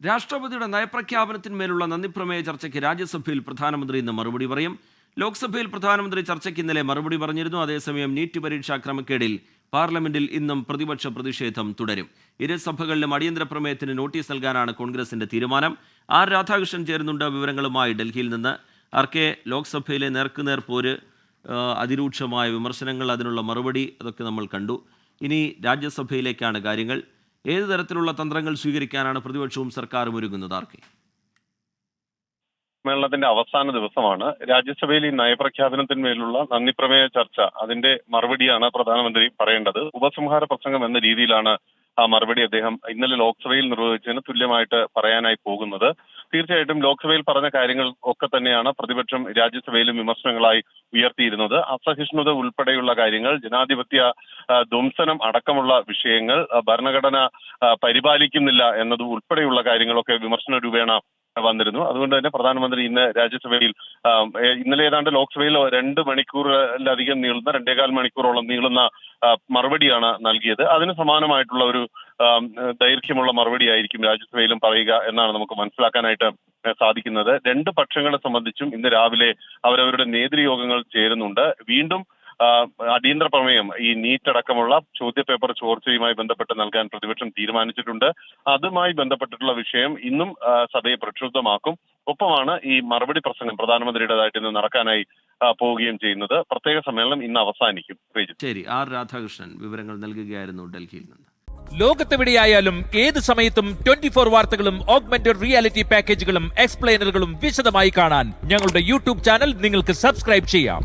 രാഷ്ട്രപതിയുടെ നയപ്രഖ്യാപനത്തിന്മേലുള്ള നന്ദിപ്രമേയ ചർച്ചയ്ക്ക് രാജ്യസഭയിൽ പ്രധാനമന്ത്രി ഇന്ന് മറുപടി പറയും. ലോക്സഭയിൽ പ്രധാനമന്ത്രി ചർച്ചയ്ക്ക് ഇന്നലെ മറുപടി പറഞ്ഞിരുന്നു. അതേസമയം നീറ്റ് പരീക്ഷാ ക്രമക്കേടിൽ പാർലമെന്റിൽ ഇന്നും പ്രതിപക്ഷ പ്രതിഷേധം തുടരും. ഇരു സഭകളിലും അടിയന്തര പ്രമേയത്തിന് നോട്ടീസ് നൽകാനാണ് കോൺഗ്രസിന്റെ തീരുമാനം. ആർ രാധാകൃഷ്ണൻ ചേരുന്നുണ്ട് വിവരങ്ങളുമായി ഡൽഹിയിൽ നിന്ന്. ആർക്കെ, ലോക്സഭയിലെ നേർക്കുനേർ പോര്, അതിരൂക്ഷമായ വിമർശനങ്ങൾ, അതിനുള്ള മറുപടി, അതൊക്കെ നമ്മൾ കണ്ടു. ഇനി രാജ്യസഭയിലേക്കാണ് കാര്യങ്ങൾ. ഏത് തരത്തിലുള്ള തന്ത്രങ്ങൾ സ്വീകരിക്കാനാണ് പ്രതിപക്ഷവും സർക്കാരും ഒരുങ്ങുന്നത്? ആർക്കെ, സമ്മേളനത്തിന്റെ അവസാന ദിവസമാണ്. രാജ്യസഭയിൽ ഈ നയപ്രഖ്യാപനത്തിന്മേലുള്ള നന്ദിപ്രമേയ ചർച്ച, അതിന്റെ മറുപടിയാണ് പ്രധാനമന്ത്രി പറയേണ്ടത്. ഉപസംഹാര പ്രസംഗം എന്ന രീതിയിലാണ് ആ മറുപടി അദ്ദേഹം ഇന്നലെ ലോക്സഭയിൽ നിർവഹിച്ചതിന് തുല്യമായിട്ട് പറയാനായി പോകുന്നത്. തീർച്ചയായിട്ടും ലോക്സഭയിൽ പറഞ്ഞ കാര്യങ്ങൾ ഒക്കെ തന്നെയാണ് പ്രതിപക്ഷം രാജ്യസഭയിലും വിമർശനങ്ങളായി ഉയർത്തിയിരുന്നത്. അസഹിഷ്ണുത ഉൾപ്പെടെയുള്ള കാര്യങ്ങൾ, ജനാധിപത്യ ധ്വംസനം അടക്കമുള്ള വിഷയങ്ങൾ, ഭരണഘടന പരിപാലിക്കുന്നില്ല എന്നത് ഉൾപ്പെടെയുള്ള കാര്യങ്ങളൊക്കെ വിമർശന രൂപേണ വന്നിരുന്നു. അതുകൊണ്ട് തന്നെ പ്രധാനമന്ത്രി ഇന്ന് രാജ്യസഭയിൽ ഇന്നലെ ഏതാണ്ട് ലോക്സഭയിൽ 2 മണിക്കൂറിലധികം നീളുന്ന 2.25 മണിക്കൂറോളം നീളുന്ന മറുപടിയാണ് നൽകിയത്. അതിന് സമാനമായിട്ടുള്ള ഒരു ദൈർഘ്യമുള്ള മറുപടി ആയിരിക്കും രാജ്യസഭയിലും പറയുക എന്നാണ് നമുക്ക് മനസ്സിലാക്കാനായിട്ട് സാധിക്കുന്നത്. 2 പക്ഷങ്ങളെ സംബന്ധിച്ചും ഇന്ന് രാവിലെ അവരവരുടെ നേതൃയോഗങ്ങൾ ചേരുന്നുണ്ട്. വീണ്ടും അടിയന്തര പ്രമേയം, ഈ നീറ്റ് അടക്കമുള്ള ചോദ്യപേപ്പർ ചോർച്ചയുമായി ബന്ധപ്പെട്ട് നൽകാൻ പ്രതിപക്ഷം തീരുമാനിച്ചിട്ടുണ്ട്. അതുമായി ബന്ധപ്പെട്ടിട്ടുള്ള വിഷയം ഇന്നും സഭയെ പ്രക്ഷുബ്ധമാക്കും. ഒപ്പമാണ് ഈ മറുപടി പ്രസംഗം പ്രധാനമന്ത്രിയുടേതായിട്ട് ഇന്ന് നടക്കാനായി പോവുകയും ചെയ്യുന്നത്. പ്രത്യേക സമ്മേളനം ഇന്ന് അവസാനിക്കും. ശരി, ആർ രാധാകൃഷ്ണൻ വിവരങ്ങൾ നൽകുകയായിരുന്നു ഡൽഹിയിൽ നിന്ന്. ലോകത്തെവിടെയായാലും ഏത് സമയത്തും 24 വാർത്തകളും ഓഗ്മെന്റഡ് റിയാലിറ്റി പാക്കേജുകളും എക്സ്പ്ലെയിനറുകളും വിശദമായി കാണാൻ ഞങ്ങളുടെ യൂട്യൂബ് ചാനൽ നിങ്ങൾക്ക് സബ്സ്ക്രൈബ് ചെയ്യാം.